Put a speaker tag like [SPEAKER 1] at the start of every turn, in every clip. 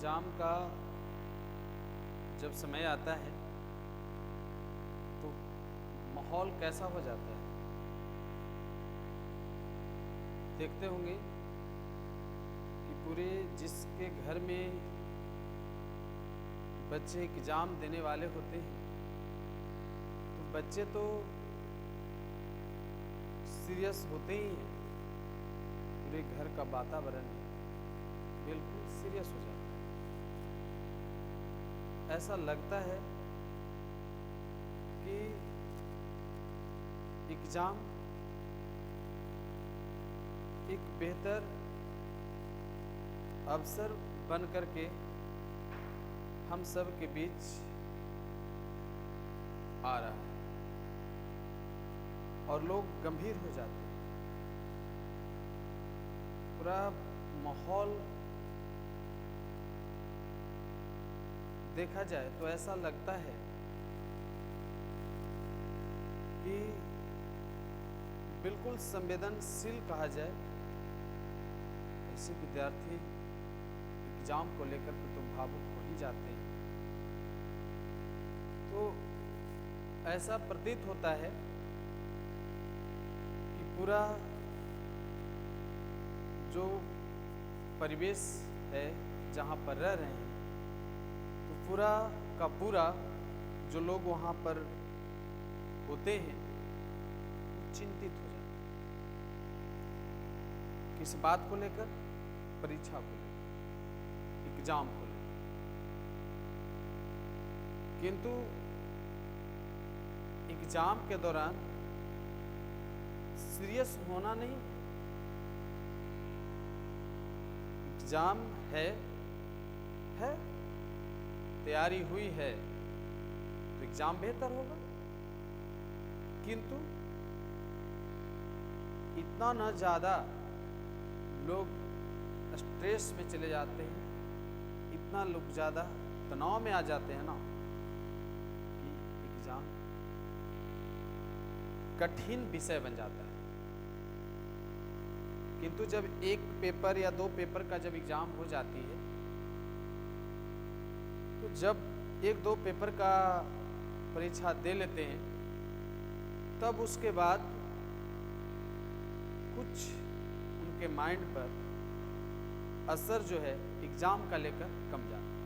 [SPEAKER 1] Exam का जब समय आता है तो माहौल कैसा हो जाता है। देखते होंगे कि पूरे जिसके घर में बच्चे एग्ज़ाम देने वाले होते हैं तो बच्चे तो सीरियस होते ही हैं। पूरे घर का वातावरण बिल्कुल सीरियस हो जाता है। ऐसा लगता है कि एग्ज़ाम एक बेहतर अवसर बन करके हम सब के बीच आ रहा है और लोग गंभीर हो जाते हैं। पूरा माहौल देखा जाए तो ऐसा लगता है कि बिल्कुल संवेदनशील कहा जाए ऐसे विद्यार्थी एग्जाम को लेकर के तो भावुक हो ही जाते हैं। तो ऐसा प्रतीत होता है कि पूरा जो परिवेश है जहाँ पर रह रहे हैं तो पूरा का पूरा जो लोग वहाँ पर होते हैं चिंतित हो जाते हैं। किस बात को लेकर? परीक्षा को लेकर, एग्जाम को लेकर। किंतु एग्जाम के दौरान सीरियस होना नहीं। एग्जाम है तैयारी हुई है तो एग्जाम बेहतर होगा। किंतु इतना न ज़्यादा लोग स्ट्रेस में चले जाते हैं, इतना लोग ज़्यादा तनाव में आ जाते हैं ना कि एग्ज़ाम कठिन विषय बन जाता है। किंतु जब एक पेपर या दो पेपर का जब एग्ज़ाम हो जाती है तो जब एक दो पेपर का परीक्षा दे लेते हैं तब उसके बाद कुछ उनके माइंड पर असर जो है एग्जाम का लेकर कम जाता है।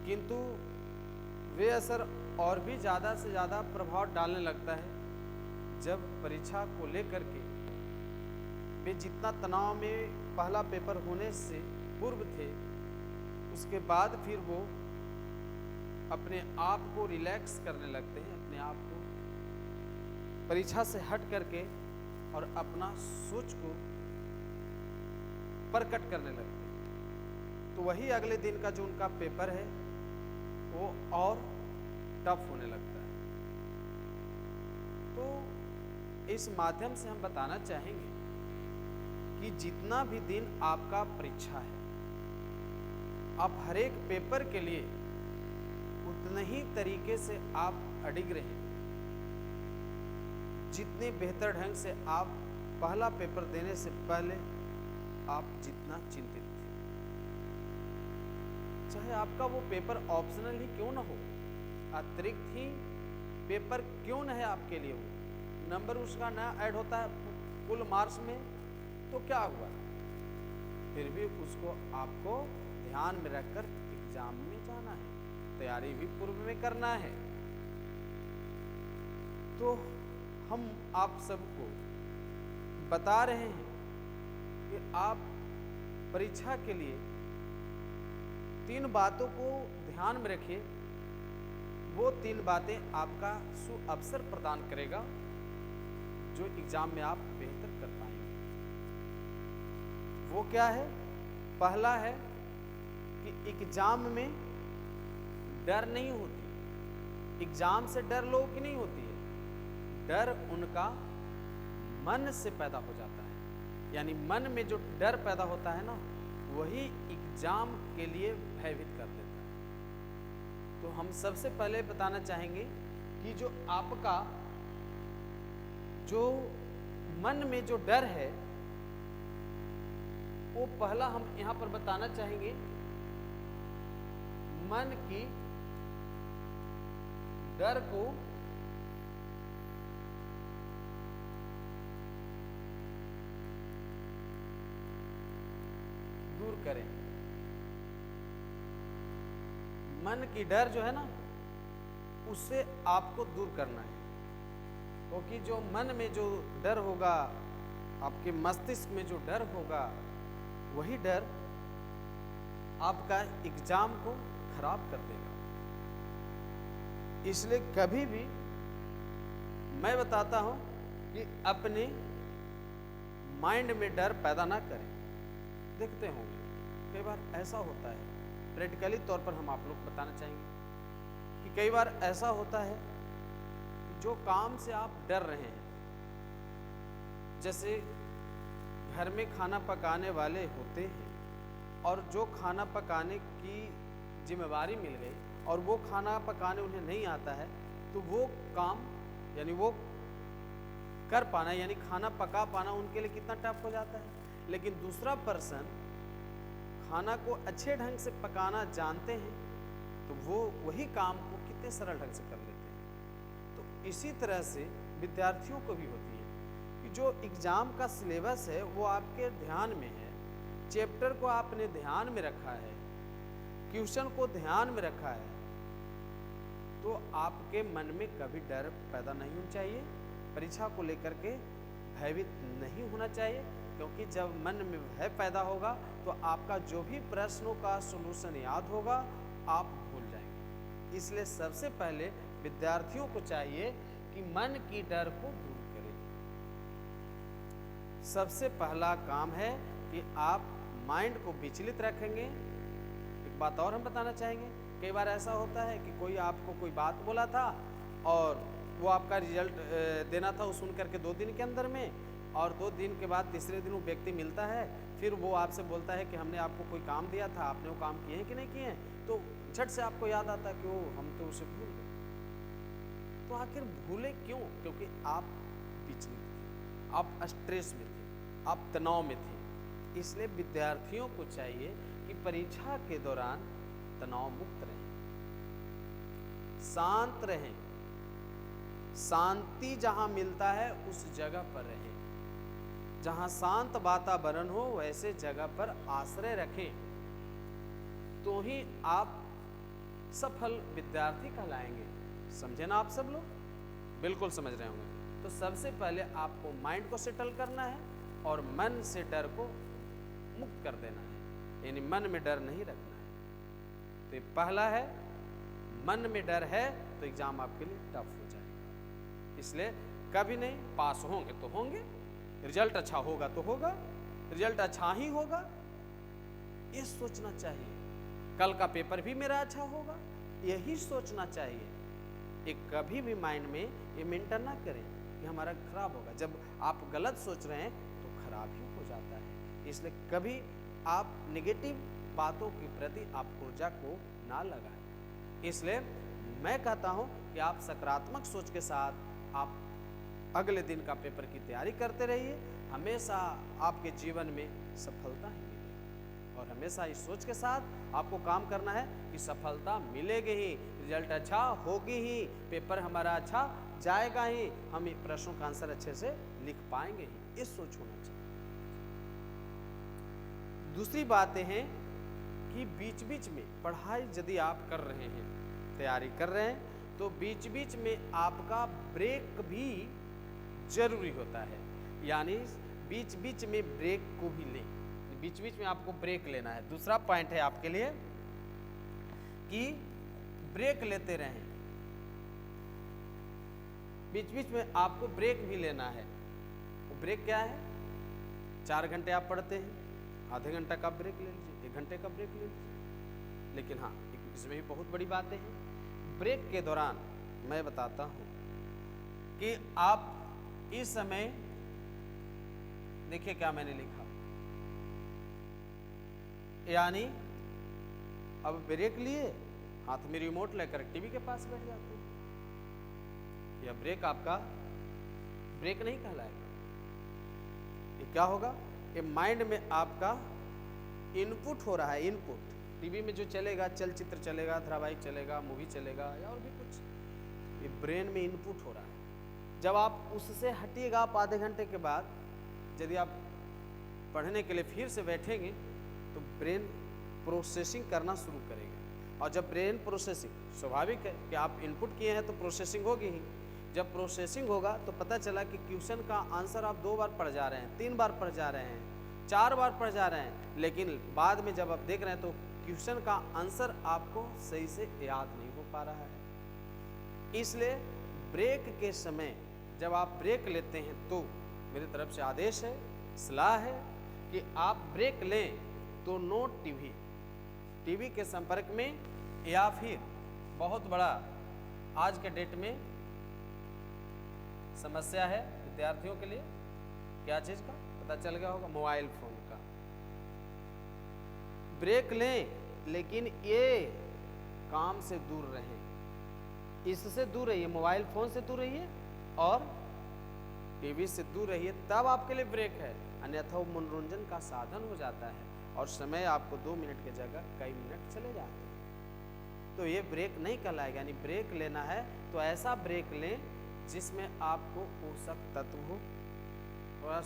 [SPEAKER 1] किंतु वे असर और भी ज़्यादा से ज़्यादा प्रभाव डालने लगता है जब परीक्षा को लेकर के वे जितना तनाव में पहला पेपर होने से पूर्व थे उसके बाद फिर वो अपने आप को रिलैक्स करने लगते हैं, अपने आप को परीक्षा से हट करके और अपना सोच को प्रकट करने लगते हैं। तो वही अगले दिन का जो उनका पेपर है वो और टफ होने लगता है। तो इस माध्यम से हम बताना चाहेंगे कि जितना भी दिन आपका परीक्षा है आप हर एक पेपर के लिए उतने ही तरीके से आप अडिग रहें जितने बेहतर ढंग से आप पहला पेपर देने से पहले आप जितना चिंतित थे। चाहे आपका वो पेपर ऑप्शनल ही क्यों ना हो, अतिरिक्त ही पेपर क्यों ना है आपके लिए, वो नंबर उसका ना ऐड होता है कुल मार्क्स में तो क्या हुआ, फिर भी उसको आपको ध्यान में रखकर एग्जाम में जाना है, तैयारी भी पूर्व में करना है। तो हम आप सबको बता रहे हैं कि आप परीक्षा के लिए 3 बातों को ध्यान में रखिए। वो 3 बातें आपका सुअवसर प्रदान करेगा जो एग्जाम में आप बेहतर कर पाएंगे। वो क्या है? पहला है कि एग्जाम में डर नहीं होती। एग्जाम से डर लोगों की नहीं होती है, डर उनका मन से पैदा हो जाता है। यानी मन में जो डर पैदा होता है ना वही एग्जाम के लिए भयभीत कर देता है। तो हम सबसे पहले बताना चाहेंगे कि जो आपका जो मन में जो डर है वो पहला हम यहाँ पर बताना चाहेंगे, मन की डर को दूर करें। मन की डर जो है ना, उससे आपको दूर करना है, क्योंकि जो मन में जो डर होगा, आपके मस्तिष्क में जो डर होगा, वही डर आपका एग्जाम को खराब कर देगा। इसलिए कभी भी मैं बताता हूं कि अपने माइंड में डर पैदा ना करें। देखते होंगे कई बार ऐसा होता है, प्रैक्टिकली तौर पर हम आप लोग बताना चाहेंगे कि कई बार ऐसा होता है कि जो काम से आप डर रहे हैं, जैसे घर में खाना पकाने वाले होते हैं और जो खाना पकाने की जिम्मेवारी मिल गई और वो खाना पकाने उन्हें नहीं आता है, तो वो काम यानी वो कर पाना यानी खाना पका पाना उनके लिए कितना टफ हो जाता है। लेकिन दूसरा पर्सन खाना को अच्छे ढंग से पकाना जानते हैं, तो वो वही काम को कितने सरल ढंग से कर लेते हैं। तो इसी तरह से विद्यार्थियों को भी होती है कि जो एग्जाम का सिलेबस है वो आपके ध्यान में है, चैप्टर को आपने ध्यान में रखा है, क्वेश्चन को ध्यान में रखा है, तो आपके मन में कभी डर पैदा नहीं होना चाहिए, परीक्षा को लेकर के भयभीत नहीं होना चाहिए। क्योंकि जब मन में भय पैदा होगा तो आपका जो भी प्रश्नों का सॉल्यूशन याद होगा आप भूल जाएंगे। इसलिए सबसे पहले विद्यार्थियों को चाहिए कि मन की डर को दूर करें। सबसे पहला काम है कि आप माइंड को विचलित रखेंगे। एक बात और हम बताना चाहेंगे, कई बार ऐसा होता है कि कोई आपको कोई बात बोला था और वो आपका रिजल्ट देना था वो सुन करके 2 दिन के अंदर में, और 2 दिन के बाद तीसरे दिन वो व्यक्ति मिलता है, फिर वो आपसे बोलता है कि हमने आपको कोई काम दिया था, आपने वो काम किए हैं कि नहीं किए हैं, तो झट से आपको याद आता है कि वो हम तो उसे भूल गए। तो आखिर भूले क्यों? क्योंकि आप विचलित थे, आप स्ट्रेस में थे, आप तनाव में थे। इसलिए विद्यार्थियों को चाहिए कि परीक्षा के दौरान तनाव मुक्त रहें, शांत रहें, शांति जहां मिलता है उस जगह पर रहें, जहां शांत वातावरण हो वैसे जगह पर आश्रय रखें, तो ही आप सफल विद्यार्थी कहलाएंगे। समझे ना आप सब लोग? बिल्कुल समझ रहे होंगे। तो सबसे पहले आपको माइंड को सेटल करना है और मन से डर को मुक्त कर देना है, यानी मन में डर नहीं रखना है। तो ये पहला है, मन में डर है तो एग्जाम आपके लिए टफ हो जाएगा। इसलिए कभी नहीं, पास होंगे तो होंगे, रिजल्ट अच्छा होगा तो होगा, रिजल्ट अच्छा ही होगा, ये सोचना चाहिए। कल का पेपर भी मेरा अच्छा होगा, यही सोचना चाहिए। एक कभी भी माइंड में ये मेंटेन ना करें कि हमारा खराब होगा। जब आप गलत सोच रहे हैं तो खराब ही हो जाता है। इसलिए कभी आप नेगेटिव बातों के प्रति आप ऊर्जा को ना लगाएं। इसलिए मैं कहता हूं कि आप सकारात्मक सोच के साथ आप अगले दिन का पेपर की तैयारी करते रहिए, हमेशा आपके जीवन में सफलता ही मिलेगी। और हमेशा इस सोच के साथ आपको काम करना है कि सफलता मिलेगी ही, रिजल्ट अच्छा होगी ही, पेपर हमारा अच्छा जाएगा ही, हम इन प्रश्नों का आंसर अच्छे से लिख पाएंगे ही, ये सोच होना चाहिए। दूसरी बातें हैं कि बीच बीच में पढ़ाई यदि आप कर रहे हैं, तैयारी कर रहे हैं, तो बीच बीच में आपका ब्रेक भी जरूरी होता है। यानी बीच बीच में ब्रेक को भी लें, बीच बीच में आपको ब्रेक लेना है। दूसरा पॉइंट है आपके लिए कि ब्रेक लेते रहें, बीच बीच में आपको ब्रेक भी लेना है। वो ब्रेक क्या है? 4 घंटे आप पढ़ते हैं, आधे घंटा का ब्रेक ले लीजिए, 1 घंटे का ब्रेक ले लीजिए। लेकिन हाँ, इसमें भी बहुत बड़ी बातें हैं। ब्रेक के दौरान मैं बताता हूं कि आप इस समय देखिए क्या मैंने लिखा, यानी अब ब्रेक लिए, हाथ में रिमोट लेकर टीवी के पास बैठ जाते हैं। यह ब्रेक आपका ब्रेक नहीं कहलाएगा। ये क्या होगा? ये माइंड में आपका इनपुट हो रहा है, इनपुट टीवी में जो चलेगा, चलचित्र चलेगा, धारावाहिक चलेगा, मूवी चलेगा या और भी कुछ, ये ब्रेन में इनपुट हो रहा है। जब आप उससे हटिएगा, आप आधे घंटे के बाद यदि आप पढ़ने के लिए फिर से बैठेंगे तो ब्रेन प्रोसेसिंग करना शुरू करेगा। और जब ब्रेन प्रोसेसिंग, स्वाभाविक है कि आप इनपुट किए हैं तो प्रोसेसिंग होगी ही। जब प्रोसेसिंग होगा तो पता चला कि क्वेश्चन का आंसर आप 2 बार पढ़ जा रहे हैं, 3 बार पढ़ जा रहे हैं, 4 बार पढ़ जा रहे हैं, लेकिन बाद में जब आप देख रहे हैं तो क्वेश्चन का आंसर आपको सही से याद नहीं हो पा रहा है। इसलिए ब्रेक के समय जब आप ब्रेक लेते हैं तो मेरी तरफ से आदेश है, सलाह है कि आप ब्रेक लें तो नो टीवी के संपर्क में, या फिर बहुत बड़ा आज के डेट में समस्या है विद्यार्थियों के लिए, क्या चीज का पता चल गया होगा, मोबाइल फोन का। ब्रेक लें लेकिन ये काम से दूर रहें, इससे दूर रहिए, मोबाइल फोन से दूर रहिए और टीवी से दूर रहिए, तब आपके लिए ब्रेक है। अन्यथा वो मनोरंजन का साधन हो जाता है और समय आपको 2 मिनट की जगह कई मिनट चले जाते हैं। तो ये ब्रेक नहीं कहलाएगा। यानी ब्रेक लेना है तो ऐसा ब्रेक लें जिसमें आपको पोषक तत्व हो। थोड़ा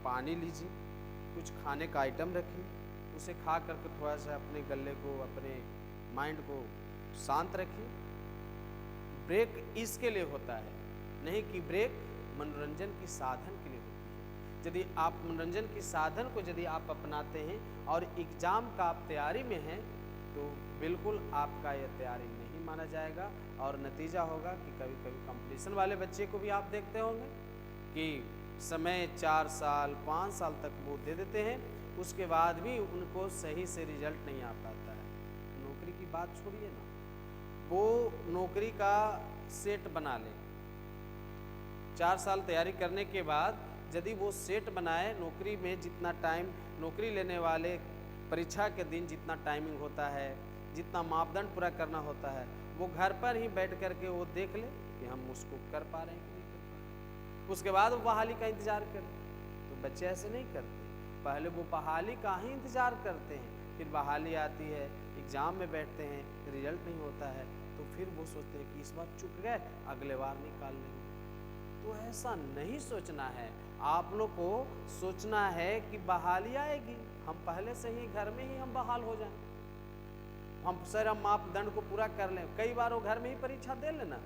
[SPEAKER 1] पानी लीजिए, कुछ खाने का आइटम रखिए, उसे खा करके थोड़ा सा अपने गले को, अपने माइंड को शांत रखिए। ब्रेक इसके लिए होता है, नहीं कि ब्रेक मनोरंजन की साधन के लिए होती है। यदि आप मनोरंजन की साधन को यदि आप अपनाते हैं और एग्जाम का आप तैयारी में हैं तो बिल्कुल आपका यह तैयारी नहीं माना जाएगा और नतीजा होगा कि कभी कभी कंपटीशन वाले बच्चे को भी आप देखते होंगे कि समय 4 साल 5 साल तक वो दे देते हैं, उसके बाद भी उनको सही से रिजल्ट नहीं आ पाता है। नौकरी की बात छोड़िए ना, वो नौकरी का सेट बना ले, 4 साल तैयारी करने के बाद यदि वो सेट बनाए, नौकरी में जितना टाइम नौकरी लेने वाले परीक्षा के दिन जितना टाइमिंग होता है, जितना मापदंड पूरा करना होता है, वो घर पर ही बैठ करके वो देख ले कि हम उसको कर पा रहे हैं कि नहीं कर पा रहे हैं। उसके बाद वो बहाली का इंतजार करें। तो बच्चे ऐसे नहीं करते, पहले वो बहाली का ही इंतजार करते हैं, फिर बहाली आती है, एग्जाम में बैठते हैं, रिजल्ट नहीं होता है तो फिर वो सोचते हैं कि इस बार चूक गए, अगले बार निकाल लेंगे। तो ऐसा नहीं सोचना है। आप लोग को सोचना है कि बहाली आएगी, हम पहले से ही घर में ही हम बहाल हो जाएं, हम सारा मापदंड को पूरा कर लें। कई बार वो घर में ही परीक्षा दे लेना,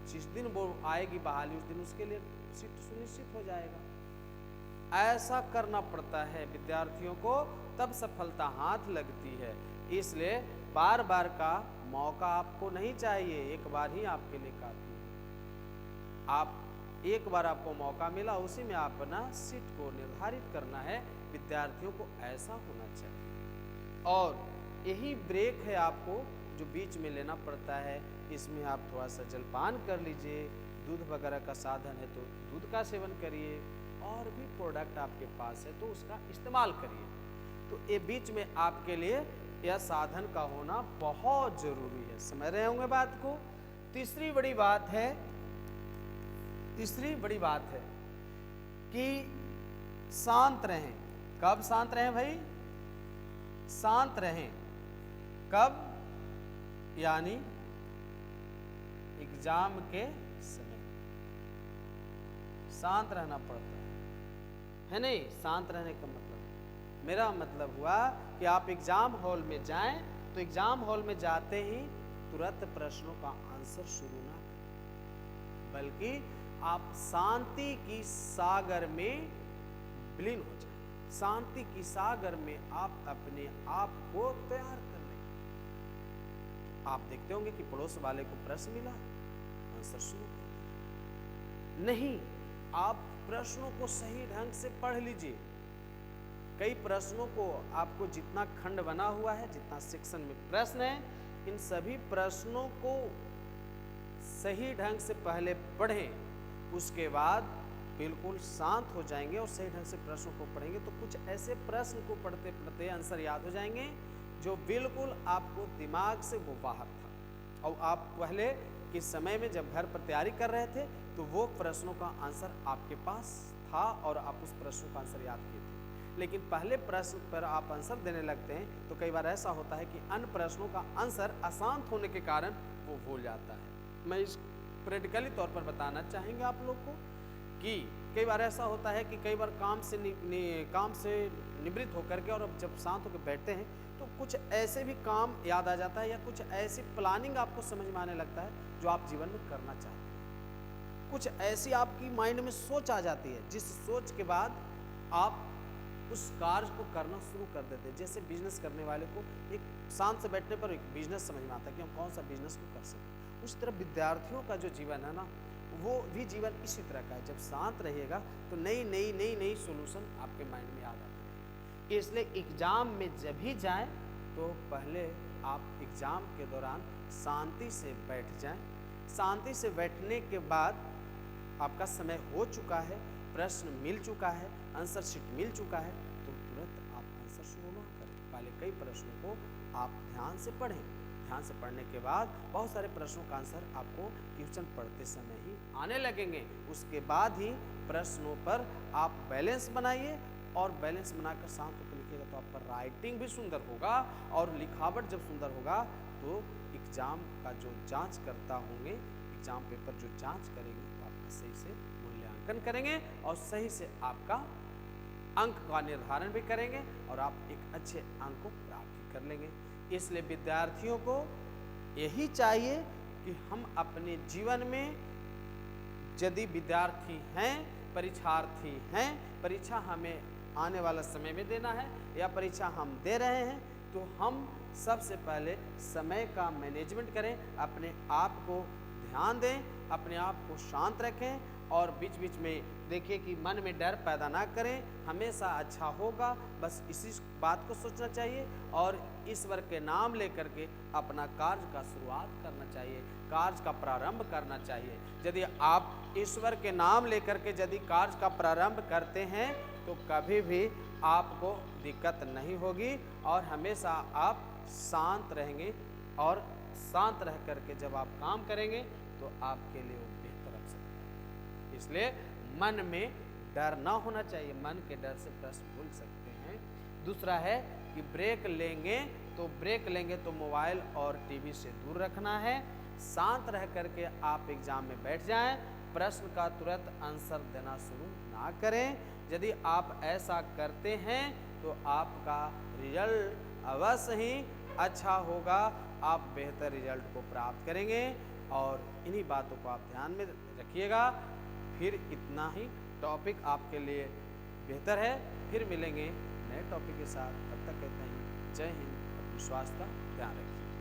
[SPEAKER 1] जिस दिन वो आएगी बहाली उस दिन उसके लिए सीट सुनिश्चित हो जाएगा। ऐसा करना पड़ता है विद्यार्थियों को, तब सफलता हाथ लगती है। इसलिए बार बार का मौका आपको नहीं चाहिए, एक बार ही आपके लिए काफी है। आप एक बार आपको मौका मिला, उसी में आप अपना सीट को निर्धारित करना है। विद्यार्थियों को ऐसा होना चाहिए। और यही ब्रेक है आपको जो बीच में लेना पड़ता है। इसमें आप थोड़ा सा जलपान कर लीजिए, दूध वगैरह का साधन है तो दूध का सेवन करिए, और भी प्रोडक्ट आपके पास है तो उसका इस्तेमाल करिए। तो ये बीच में आपके लिए यह साधन का होना बहुत जरूरी है। समझ रहे होंगे बात को। तीसरी बड़ी बात है कि शांत रहें। कब शांत रहें भाई? शांत रहें कब? यानी एग्जाम के समय शांत रहना पड़ता है नहीं? शांत रहने का मतलब, मेरा मतलब हुआ कि आप एग्जाम हॉल में जाएं तो एग्जाम हॉल में जाते ही तुरंत प्रश्नों का आंसर शुरू ना करें, बल्कि आप शांति की सागर में विलीन हो जाए। शांति की सागर में आप अपने आप को तैयार कर लें। आप देखते होंगे कि पड़ोस वाले को प्रश्न मिला, आंसर शुरू कर नहीं, आप प्रश्नों को सही ढंग से पढ़ लीजिए। कई प्रश्नों को आपको जितना खंड बना हुआ है, जितना सेक्शन में प्रश्न है, इन सभी प्रश्नों को सही ढंग से पहले पढ़ें, उसके बाद बिल्कुल शांत हो जाएंगे और सही ढंग से प्रश्नों को पढ़ेंगे तो कुछ ऐसे प्रश्न को पढ़ते पढ़ते आंसर याद हो जाएंगे जो बिल्कुल आपको दिमाग से वो बाहर था। और आप पहले के समय में जब घर पर तैयारी कर रहे थे तो वो प्रश्नों का आंसर आपके पास था और आप उस प्रश्नों का आंसर याद किए थे। लेकिन पहले प्रश्न पर आप आंसर देने लगते हैं तो कई बार ऐसा होता है कि अन्य प्रश्नों का आंसर अशांत होने के कारण वो भूल जाता है। मैं इस प्रैक्टिकली तौर पर बताना चाहेंगे आप लोग को कि कई बार ऐसा होता है कि कई बार काम से निवृत्त होकर के और अब जब शांत होकर बैठते हैं तो कुछ ऐसे भी काम याद आ जाता है या कुछ ऐसी प्लानिंग आपको समझ में आने लगता है जो आप जीवन में करना चाहते हैं। कुछ ऐसी आपकी माइंड में सोच आ जाती है जिस सोच के बाद आप उस कार्य को करना शुरू कर देते हैं। जैसे बिजनेस करने वाले को एक शांत से बैठने पर एक बिजनेस समझ में आता है कि हम कौन सा बिजनेस को कर सकें। उस तरह विद्यार्थियों का जो जीवन है ना, वो भी जीवन इसी तरह का है। जब शांत रहिएगा तो नई सोल्यूशन आपके माइंड में आ जाते हैं। इसलिए एग्जाम में जब भी जाएं तो पहले आप एग्जाम के दौरान शांति से बैठ जाएं। शांति से बैठने के बाद आपका समय हो चुका है, प्रश्न मिल चुका है, आंसर शीट मिल चुका है, तो तुरंत आप आंसर शुरू ना करें। पहले कई प्रश्नों को आप ध्यान से पढ़ें। ध्यान से पढ़ने के बाद बहुत सारे प्रश्नों का आंसर आपको क्वेश्चन पढ़ते समय ही आने लगेंगे। उसके बाद ही प्रश्नों पर आप बैलेंस बनाइए और बैलेंस बनाकर शांत होकर लिखिएगा तो आपका राइटिंग भी सुंदर होगा और लिखावट जब सुंदर होगा तो एग्जाम का जो जांच करता होंगे, एग्जाम पेपर जो जांच करेंगे तो आपका सही से मूल्यांकन करेंगे और सही से आपका अंक का निर्धारण भी करेंगे और आप एक अच्छे अंक को प्राप्त कर लेंगे। इसलिए विद्यार्थियों को यही चाहिए कि हम अपने जीवन में यदि विद्यार्थी हैं, परीक्षार्थी हैं, परीक्षा हमें आने वाला समय में देना है या परीक्षा हम दे रहे हैं, तो हम सबसे पहले समय का मैनेजमेंट करें, अपने आप को ध्यान दें, अपने आप को शांत रखें और बीच बीच में देखिए कि मन में डर पैदा ना करें। हमेशा अच्छा होगा, बस इसी बात को सोचना चाहिए और ईश्वर के नाम लेकर के अपना कार्य का शुरुआत करना चाहिए, कार्य का प्रारंभ करना चाहिए। यदि आप ईश्वर के नाम लेकर के यदि कार्य का प्रारंभ करते हैं तो कभी भी आपको दिक्कत नहीं होगी और हमेशा आप शांत रहेंगे और शांत रह करके जब आप काम करेंगे तो आपके लिए वो बेहतर हो सकता है। इसलिए मन में डर ना होना चाहिए, मन के डर से प्रश्न भूल सकते हैं। दूसरा है कि ब्रेक लेंगे तो मोबाइल और टीवी से दूर रखना है। शांत रह करके आप एग्जाम में बैठ जाएं, प्रश्न का तुरंत आंसर देना शुरू ना करें। यदि आप ऐसा करते हैं तो आपका रिजल्ट अवश्य ही अच्छा होगा, आप बेहतर रिजल्ट को प्राप्त करेंगे और इन्हीं बातों को आप ध्यान में रखिएगा। फिर इतना ही टॉपिक आपके लिए बेहतर है। फिर मिलेंगे नए टॉपिक के साथ, तब तक कहते हैं जय हिंद। अपने स्वास्थ्य का ध्यान रखिए।